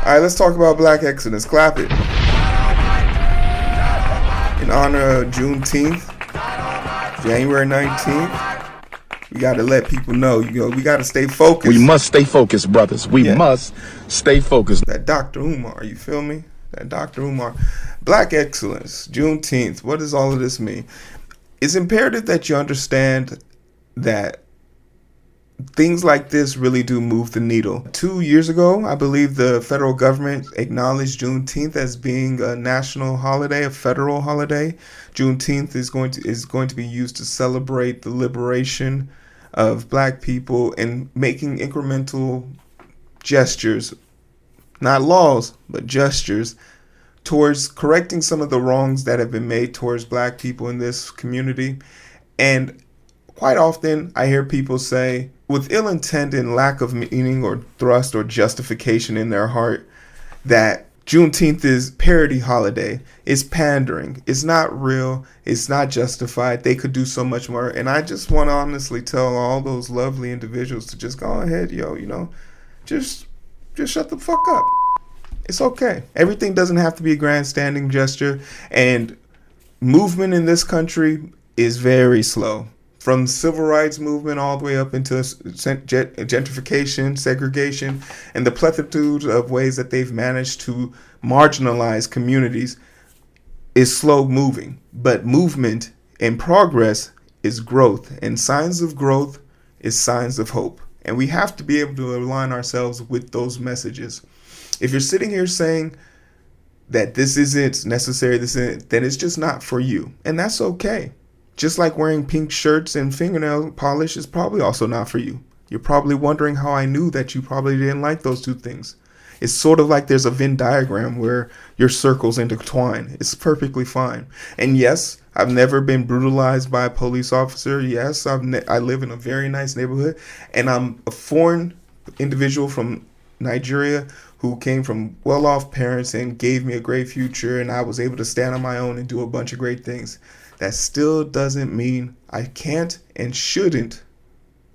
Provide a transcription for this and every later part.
All right, let's talk about Black Exodus. Clap it. In honor of Juneteenth, January 19th, we got to let people know, we got to stay focused. We must stay focused, brothers. We must stay focused. That Dr. Umar, you feel me? That Dr. Umar. Black excellence, Juneteenth. What does all of this mean? It's imperative that you understand that things like this really do move the needle. 2 years ago, I believe the federal government acknowledged Juneteenth as being a national holiday, a federal holiday. Juneteenth is going to be used to celebrate the liberation of Black people and making incremental gestures, not laws, but gestures, towards correcting some of the wrongs that have been made towards Black people in this community. And quite often, I hear people say, with ill intent and lack of meaning or thrust or justification in their heart, that Juneteenth is parody holiday. It's pandering. It's not real. It's not justified. They could do so much more. And I just want to honestly tell all those lovely individuals to just go ahead, just shut the fuck up. It's okay. Everything doesn't have to be a grandstanding gesture. And movement in this country is very slow. From the civil rights movement all the way up into gentrification, segregation, and the plethora of ways that they've managed to marginalize communities is slow moving. But movement and progress is growth, and signs of growth is signs of hope. And we have to be able to align ourselves with those messages. If you're sitting here saying that this isn't necessary, then it's just not for you. And that's okay. Just like wearing pink shirts and fingernail polish is probably also not for you. You're probably wondering how I knew that you probably didn't like those two things. It's sort of like there's a Venn diagram where your circles intertwine. It's perfectly fine. And yes, I've never been brutalized by a police officer. Yes, I live in a very nice neighborhood. And I'm a foreign individual from Nigeria who came from well-off parents and gave me a great future. And I was able to stand on my own and do a bunch of great things. That still doesn't mean I can't and shouldn't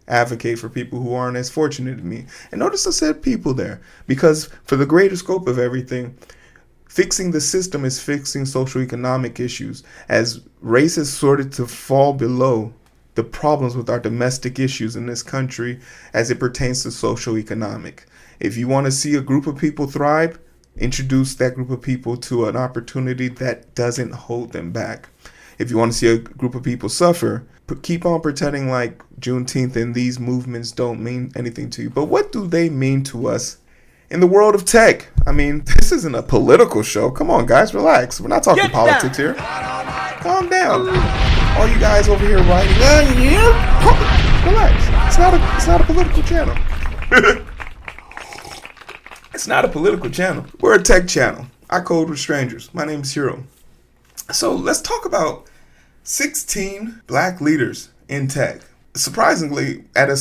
advocate for people who aren't as fortunate as me. And notice I said people there, because for the greater scope of everything, fixing the system is fixing socioeconomic issues, as race has started to fall below the problems with our domestic issues in this country as it pertains to socioeconomic. If you want to see a group of people thrive, introduce that group of people to an opportunity that doesn't hold them back. If you want to see a group of people suffer, keep on pretending like Juneteenth and these movements don't mean anything to you. But what do they mean to us in the world of tech? I mean, this isn't a political show. Come on, guys, relax. We're not talking politics here. Calm down. All you guys over here writing, relax. It's not a political channel. It's not a political channel. We're a tech channel. I code with strangers. My name is Hero. So let's talk about 16 Black leaders in tech. Surprisingly, at a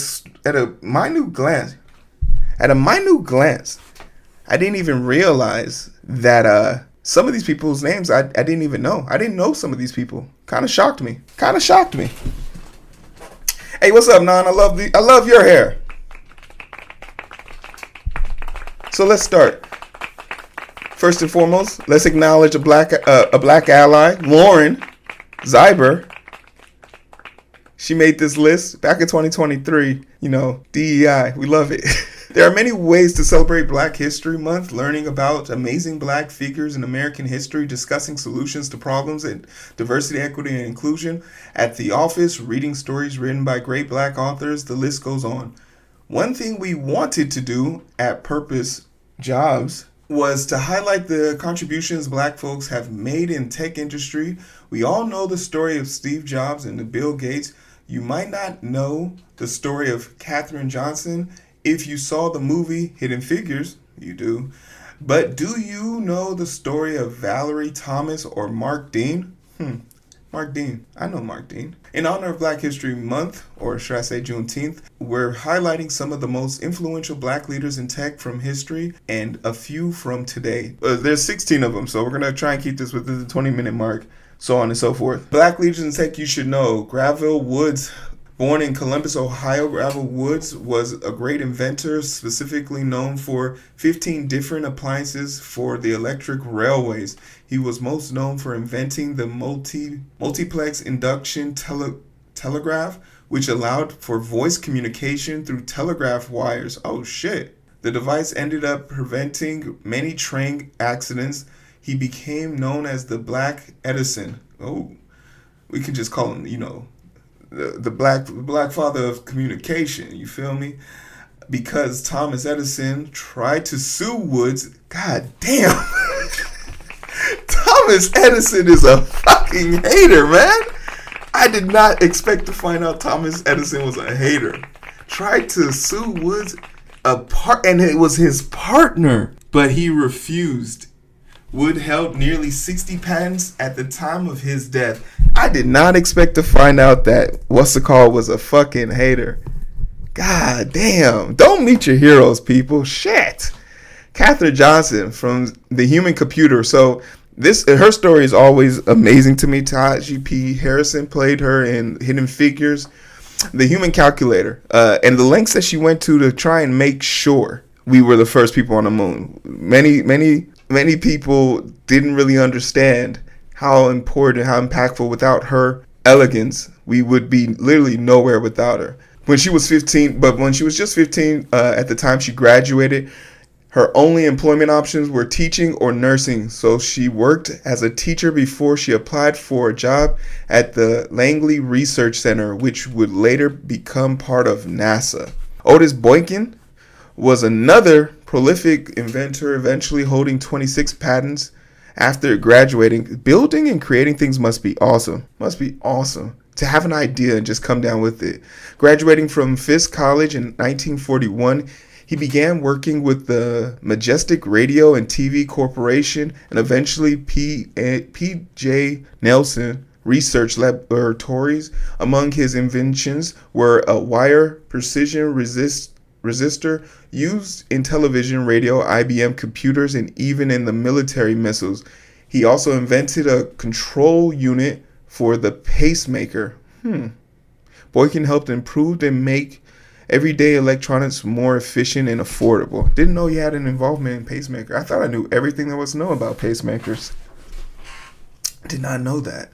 minute glance, I didn't even realize that some of these people's names I didn't even know. I didn't know some of these people. Kind of shocked me. Hey, what's up, Nan? I love your hair. So let's start. First and foremost, let's acknowledge a black ally, Lauren Zyber. She made this list back in 2023. DEI, we love it. There are many ways to celebrate Black History Month: learning about amazing Black figures in American history, discussing solutions to problems in diversity, equity, and inclusion at the office, reading stories written by great Black authors. The list goes on. One thing we wanted to do at Purpose Jobs was to highlight the contributions Black folks have made in tech industry. We all know the story of Steve Jobs and Bill Gates. You might not know the story of Katherine Johnson. If you saw the movie Hidden Figures, you do. But do you know the story of Valerie Thomas or Mark Dean? Mark Dean. I know Mark Dean. In honor of Black History Month, or should I say Juneteenth, we're highlighting some of the most influential Black leaders in tech from history and a few from today. There's 16 of them, so we're going to try and keep this within the 20-minute mark, so on and so forth. Black leaders in tech you should know: Graville Woods, Born in Columbus, Ohio, Gravel Woods was a great inventor, specifically known for 15 different appliances for the electric railways. He was most known for inventing the multiplex induction telegraph, which allowed for voice communication through telegraph wires. Oh shit. The device ended up preventing many train accidents. He became known as the Black Edison. Oh, we can just call him, the black father of communication. You feel me? Because Thomas Edison tried to sue Woods. God damn. Thomas Edison is a fucking hater, man. I did not expect to find out Thomas Edison was a hater. Tried to sue Woods and it was his partner, but he refused. Wood held nearly 60 patents at the time of his death. I did not expect to find out that was a fucking hater. God damn. Don't meet your heroes, people. Shit. Katherine Johnson from The Human Computer. So her story is always amazing to me. Taraji P. Harrison played her in Hidden Figures. The Human Calculator, and the lengths that she went to try and make sure we were the first people on the moon. Many people didn't really understand how important, how impactful. Without her elegance, we would be literally nowhere without her. When she was just 15, at the time she graduated, her only employment options were teaching or nursing, so she worked as a teacher before she applied for a job at the Langley Research Center, which would later become part of NASA. Otis Boykin was another prolific inventor, eventually holding 26 patents after graduating. Building and creating things must be awesome. Must be awesome to have an idea and just come down with it. Graduating from Fisk College in 1941, he began working with the Majestic Radio and TV Corporation and eventually P.J. Nelson Research Laboratories. Among his inventions were a wire precision resistor used in television, radio, IBM computers, and even in the military missiles. He also invented a control unit for the pacemaker. Boykin helped improve and make everyday electronics more efficient and affordable. Didn't know he had an involvement in pacemaker. I thought I knew everything there was to know about pacemakers. Did not know that.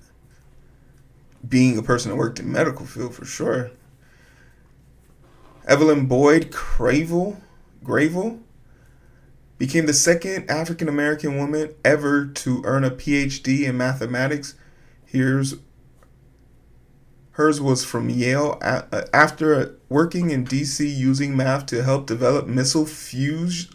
Being a person that worked in medical field for sure. Evelyn Boyd Gravel became the second African American woman ever to earn a PhD in mathematics. Hers was from Yale. After working in D.C. using math to help develop missile fuze,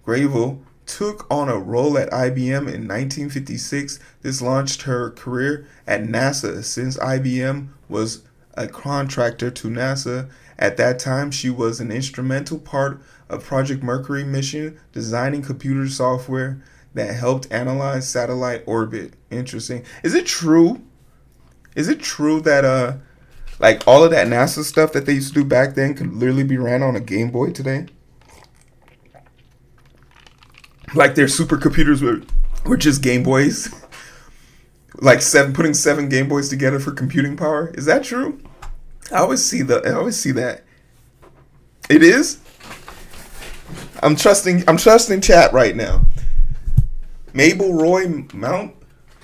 Gravel took on a role at IBM in 1956. This launched her career at NASA, since IBM was a contractor to NASA. At that time, she was an instrumental part of Project Mercury mission, designing computer software that helped analyze satellite orbit. Interesting. Is it true that like all of that NASA stuff that they used to do back then could literally be ran on a Game Boy today? Like their supercomputers were just Game Boys? Like putting 7 Game Boys together for computing power? Is that true? I always see that. It is? I'm trusting chat right now. Mabel Roy Mount,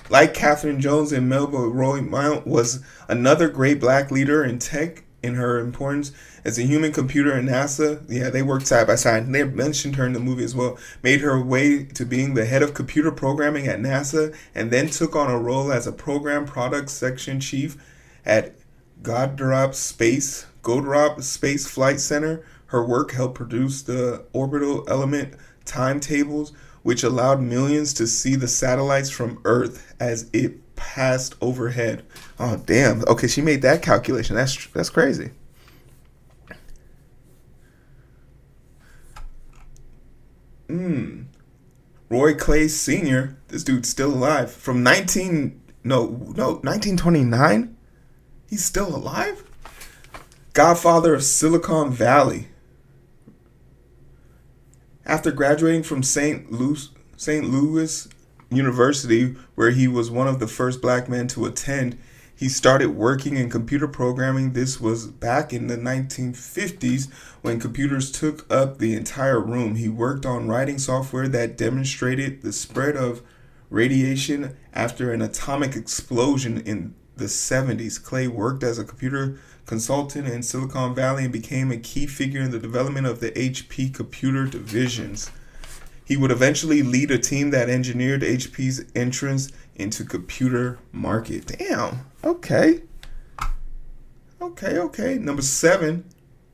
like Katherine Jones and Mabel Roy Mount, was another great black leader in tech in her importance as a human computer in NASA. Yeah, they worked side by side. They mentioned her in the movie as well. Made her way to being the head of computer programming at NASA, and then took on a role as a program product section chief at Goddard Space Flight Center. Her work helped produce the orbital element timetables, which allowed millions to see the satellites from Earth as it passed overhead. Oh, damn. Okay, she made that calculation. That's crazy. Roy Clay Sr., this dude's still alive. From 1929? He's still alive? Godfather of Silicon Valley. After graduating from St. Louis University, where he was one of the first black men to attend, He started working in computer programming. This was back in the 1950s when computers took up the entire room. He worked on writing software that demonstrated the spread of radiation after an atomic explosion in the 70s. Clay worked as a computer consultant in Silicon Valley and became a key figure in the development of the HP computer divisions. He would eventually lead a team that engineered HP's entrance into computer market. Damn. Okay. Number 7,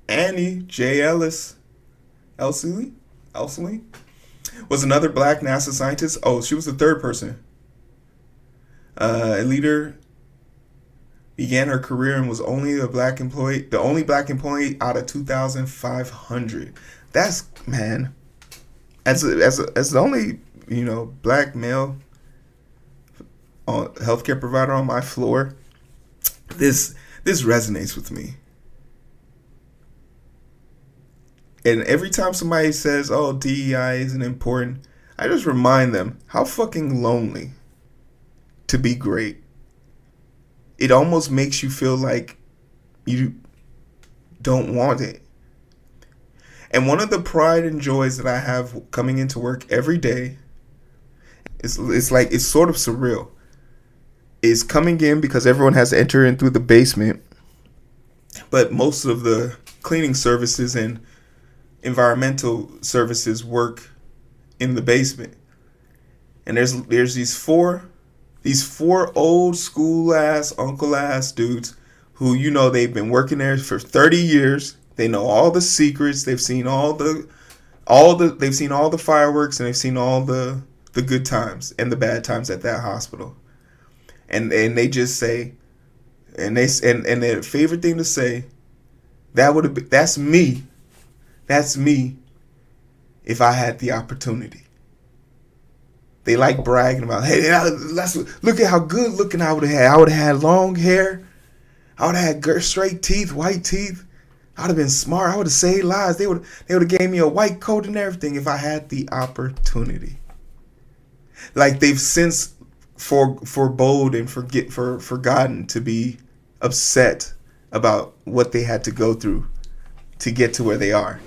Annie J. Elsley was another black NASA scientist. Oh, she was the third person. A leader, began her career and was the only black employee out of 2,500. That's, man. As the only, black male healthcare provider on my floor, this resonates with me. And every time somebody says, "Oh, DEI isn't important," I just remind them how fucking lonely to be great. It almost makes you feel like you don't want it. And one of the pride and joys that I have coming into work every day, it's sort of surreal, is coming in because everyone has to enter in through the basement, but most of the cleaning services and environmental services work in the basement. And there's these four old school ass, uncle ass dudes who, they've been working there for 30 years. They know all the secrets. They've seen they've seen all the fireworks, and they've seen all the good times and the bad times at that hospital. And they just say, and their favorite thing to say, that's me if I had the opportunity. They like bragging about, hey, look at how good looking I would have had. I would have had long hair. I would have had straight teeth, white teeth. I would have been smart. I would have saved lives. They would have gave me a white coat and everything if I had the opportunity. Like, they've since forebode and forgotten to be upset about what they had to go through to get to where they are.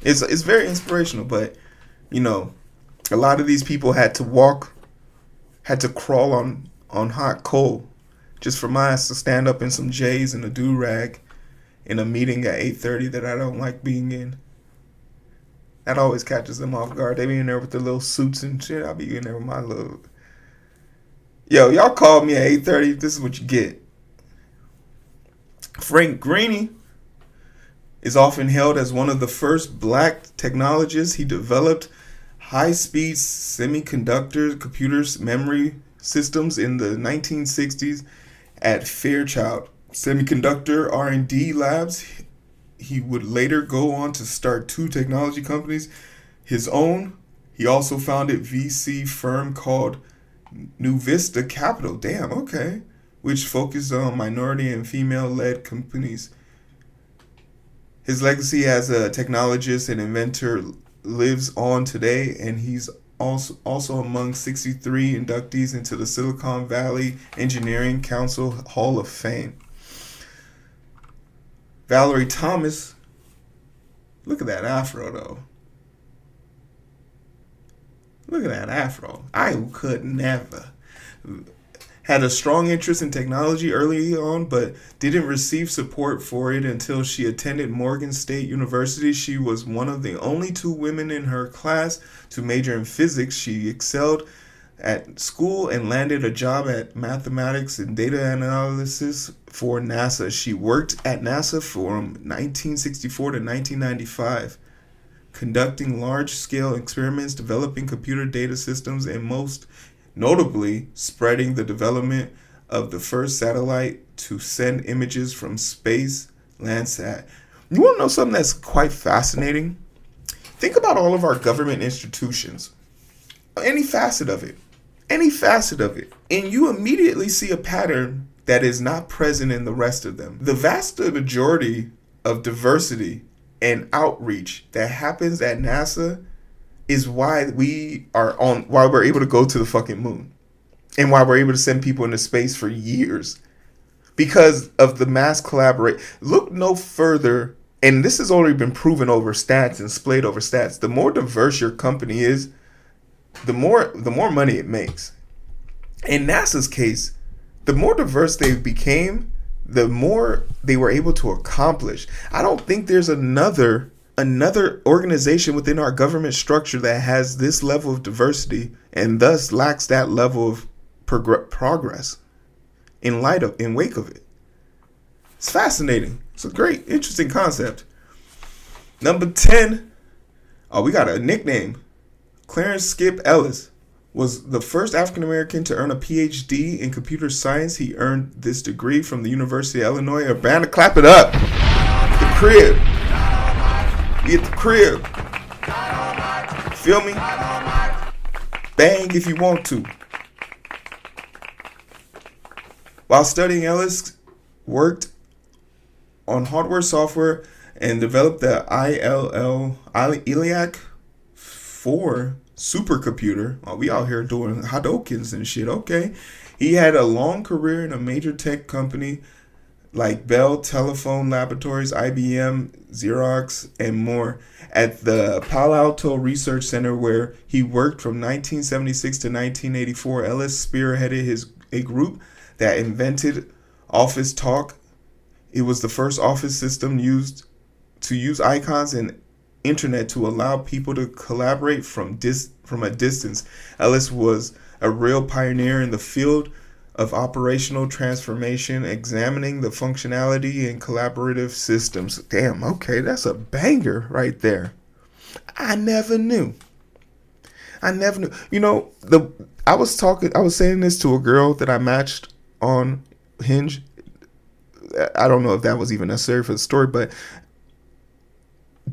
It's very inspirational, but a lot of these people had to crawl on hot coal just for my ass to stand up in some J's and a do-rag in a meeting at 8:30 that I don't like being in. That always catches them off guard. They be in there with their little suits and shit. I'll be in there with my little... Yo, y'all called me at 8:30. This is what you get. Frank Greene is often hailed as one of the first black technologists. He developed high-speed semiconductor computers memory systems in the 1960s at Fairchild Semiconductor R&D Labs. He would later go on to start 2 technology companies his own. He also founded VC firm called New Vista Capital. Damn, okay. Which focused on minority and female-led companies. His legacy as a technologist and inventor lives on today, and he's also among 63 inductees into the Silicon Valley Engineering Council Hall of Fame. Valerie Thomas, look at that afro though. Look at that afro. I could never. Had a strong interest in technology early on, but didn't receive support for it until she attended Morgan State University. She was one of the only 2 women in her class to major in physics. She excelled at school and landed a job at mathematics and data analysis for NASA. She worked at NASA from 1964 to 1995, conducting large-scale experiments, developing computer data systems, and most notably spreading the development of the first satellite to send images from space, Landsat. You want to know something that's quite fascinating? Think about all of our government institutions, any facet of it, and you immediately see a pattern that is not present in the rest of them. The vast majority of diversity and outreach that happens at NASA is why why we're able to go to the fucking moon, and why we're able to send people into space for years. because of the mass collaborate. Look no further, and this has already been proven over stats and splayed over stats. The more diverse your company is, the more money it makes. In NASA's case, the more diverse they became, the more they were able to accomplish. I don't think there's another organization within our government structure that has this level of diversity and thus lacks that level of progress in wake of it. It's fascinating. It's a great, interesting concept. Number 10. Oh, we got a nickname. Clarence Skip Ellis was the first African American to earn a PhD in computer science. He earned this degree from the University of Illinois. Urbana, clap it up. The crib. We at the crib. Feel me? Bang if you want to. While studying, Ellis worked on hardware, software, and developed the ELIAC 4 supercomputer. Oh, we out here doing Hadokens and shit. Okay. He had a long career in a major tech company like Bell Telephone Laboratories, IBM, Xerox, and more. At the Palo Alto Research Center, where he worked from 1976 to 1984, Ellis spearheaded a group that invented Office Talk. It was the first office system used to use icons and internet to allow people to collaborate from a distance. Ellis was a real pioneer in the field of operational transformation, examining the functionality in collaborative systems. Damn, okay, that's a banger right there. I never knew. You know, I was saying this to a girl that I matched on Hinge. I don't know if that was even necessary for the story, but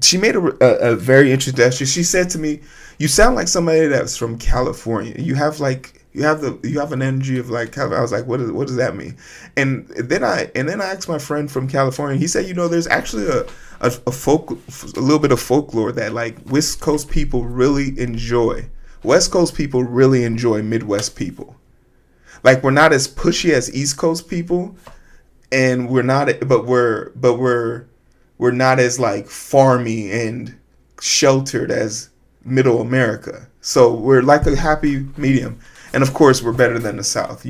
she made a very interesting gesture. She said to me, "You sound like somebody that's from California. You have an energy of like." I was like, "What does that mean?" And then I asked my friend from California. He said, there's actually a little bit of folklore that like West Coast people really enjoy. West Coast people really enjoy Midwest people. Like, we're not as pushy as East Coast people, and we're not as like farmy and sheltered as Middle America. So we're like a happy medium. And of course, we're better than the South.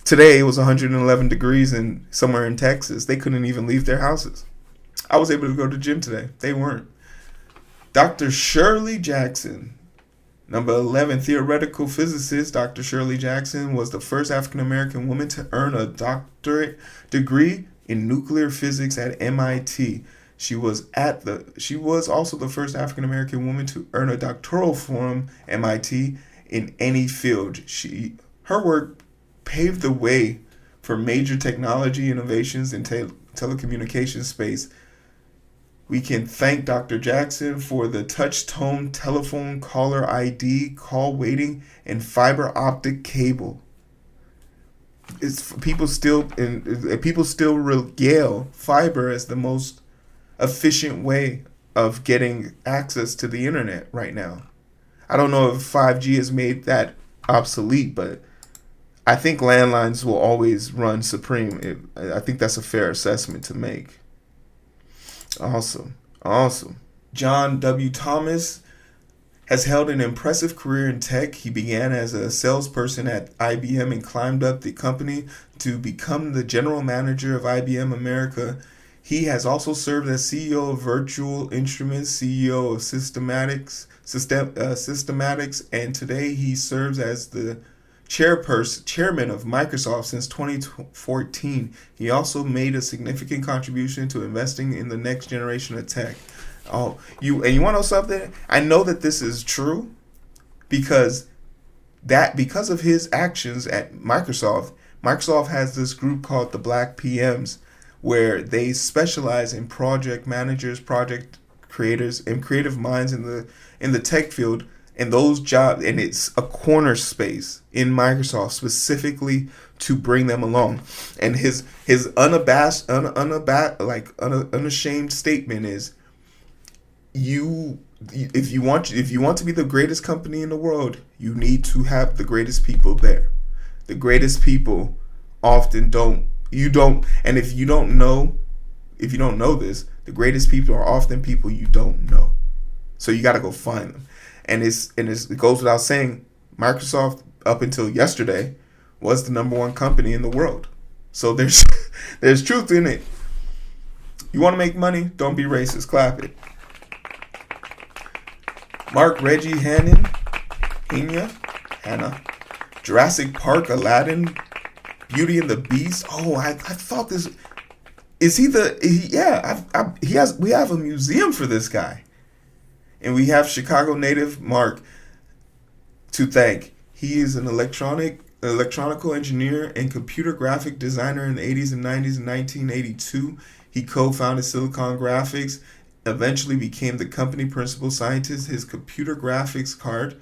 Today it was 111 degrees and somewhere in Texas, they couldn't even leave their houses. I was able to go to the gym today. They weren't. Dr. Shirley Jackson. Number 11, theoretical physicist Dr. Shirley Jackson was the first African-American woman to earn a doctorate degree in nuclear physics at MIT. She was also the first African-American woman to earn a doctoral from MIT in any field. Her work paved the way for major technology innovations in telecommunications space. We can thank Dr. Jackson for the touch tone telephone caller ID, call waiting, and fiber optic cable. People still regale fiber as the most efficient way of getting access to the internet right now. I don't know if 5G has made that obsolete, but I think landlines will always run supreme. I think that's a fair assessment to make. Awesome. John W. Thomas has held an impressive career in tech. He began as a salesperson at IBM and climbed up the company to become the general manager of IBM America. He has also served as CEO of Virtual Instruments, CEO of Systematics, and today he serves as the chairman of Microsoft since 2014. He also made a significant contribution to investing in the next generation of tech. You want to know something? I know that this is true because of his actions at Microsoft. Microsoft has this group called the Black PMs, where they specialize in project managers, project creators, and creative minds in the tech field. And those jobs, and it's a corner space in Microsoft specifically to bring them along. And his unashamed statement is, if you want to be the greatest company in the world, you need to have the greatest people there. The greatest people often don't, and if you don't know this, the greatest people are often people you don't know. So you got to go find them. And it goes without saying, Microsoft up until yesterday was the number one company in the world. So there's there's truth in it. You want to make money? Don't be racist. Clap it. Mark Reggie Hannah, Jurassic Park, Aladdin, Beauty and the Beast. Oh, I thought this. Is he the? We have a museum for this guy, and we have Chicago native Mark to thank. He is an electronical engineer and computer graphic designer in the 80s and 90s. In 1982, he co-founded Silicon Graphics, eventually became the company principal scientist. His computer graphics card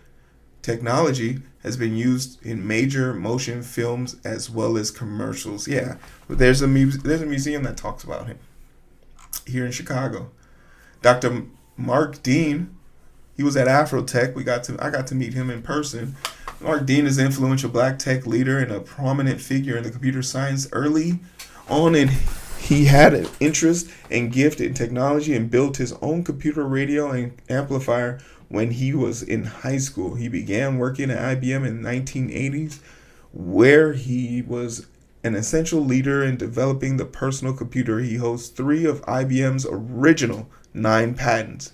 technology has been used in major motion films as well as commercials. Yeah, but there's a museum that talks about him here in Chicago. Dr. Mark Dean, he was at Afrotech. I got to meet him in person. Mark Dean is an influential black tech leader and a prominent figure in the computer science. Early on, he had an interest and gift in technology and built his own computer radio and amplifier when he was in high school. He began working at IBM in the 1980s, where he was an essential leader in developing the personal computer. He holds 3 of IBM's original 9 patents.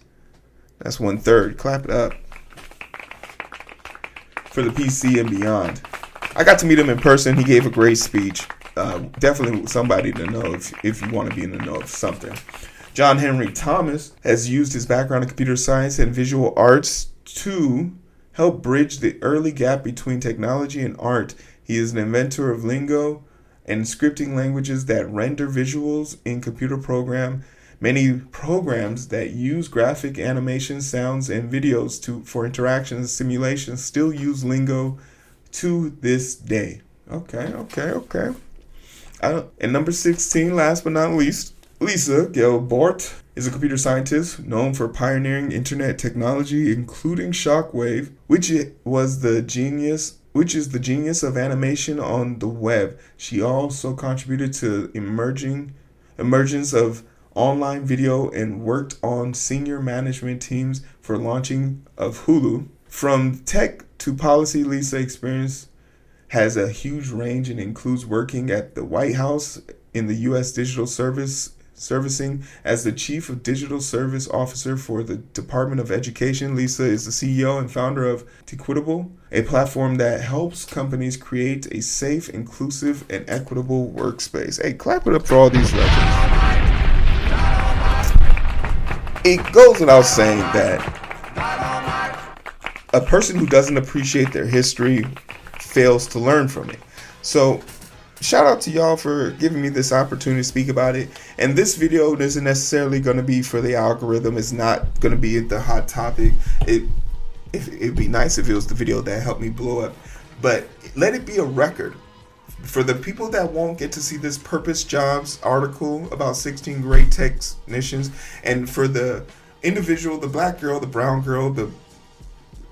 That's 1/3. Clap it up for the PC and beyond. I got to meet him in person. He gave a great speech. Definitely somebody to know if you want to be in the know of something. John Henry Thomas has used his background in computer science and visual arts to help bridge the early gap between technology and art. He is an inventor of lingo and scripting languages that render visuals in computer program. Many programs that use graphic animation, sounds, and videos for interactions and simulations still use lingo to this day. Okay. And number 16, last but not least, Lisa Gilbert is a computer scientist known for pioneering internet technology, including shockwave, which is the genius of animation on the web. She also contributed to emergence of online video and worked on senior management teams for launching of Hulu. From tech to policy, Lisa experience has a huge range and includes working at the White House in the U.S. Digital Servicing as the Chief of Digital Service Officer for the Department of Education. Lisa is the CEO and founder of Tequitable, a platform that helps companies create a safe, inclusive, and equitable workspace. Hey, clap it up for all these legends. It goes without saying that a person who doesn't appreciate their history fails to learn from it. So shout out to y'all for giving me this opportunity to speak about it. And this video isn't necessarily going to be for the algorithm. It's not going to be the hot topic. It'd be nice if it was the video that helped me blow up. But let it be a record. For the people that won't get to see this Purpose Jobs article about 16 great technicians, and for the individual, the black girl, the brown girl, the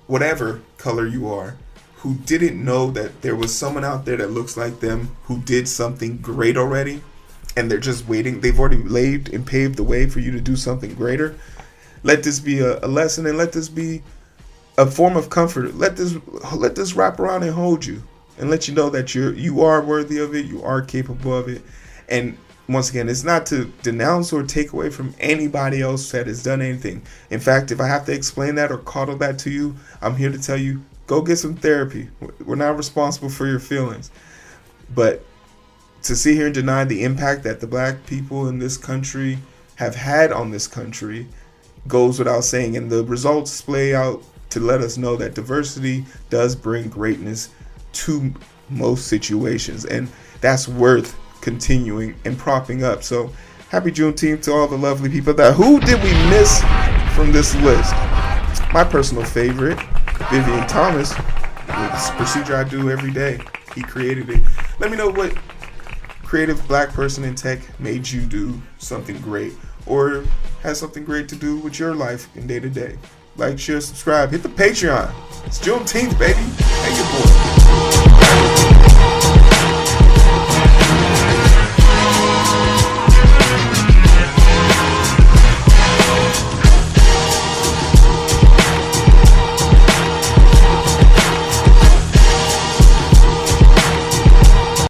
whatever color you are, who didn't know that there was someone out there that looks like them who did something great already, and they're just waiting. They've already laid and paved the way for you to do something greater. Let this be a lesson, and let this be a form of comfort. Let this wrap around and hold you, and let you know that you are worthy of it, you are capable of it. And once again, it's not to denounce or take away from anybody else that has done anything. In fact, if I have to explain that or coddle that to you, I'm here to tell you, go get some therapy. We're not responsible for your feelings. But to sit here and deny the impact that the black people in this country have had on this country goes without saying. And the results play out to let us know that diversity does bring greatness to most situations. And that's worth continuing and propping up. So happy Juneteenth to all the lovely people who did we miss from this list? My personal favorite, Vivian Thomas, this procedure I do every day. He created it. Let me know what creative black person in tech made you do something great, or has something great to do with your life in day to day. Like, share, subscribe, hit the Patreon. It's Juneteenth, baby. Hey, your boy.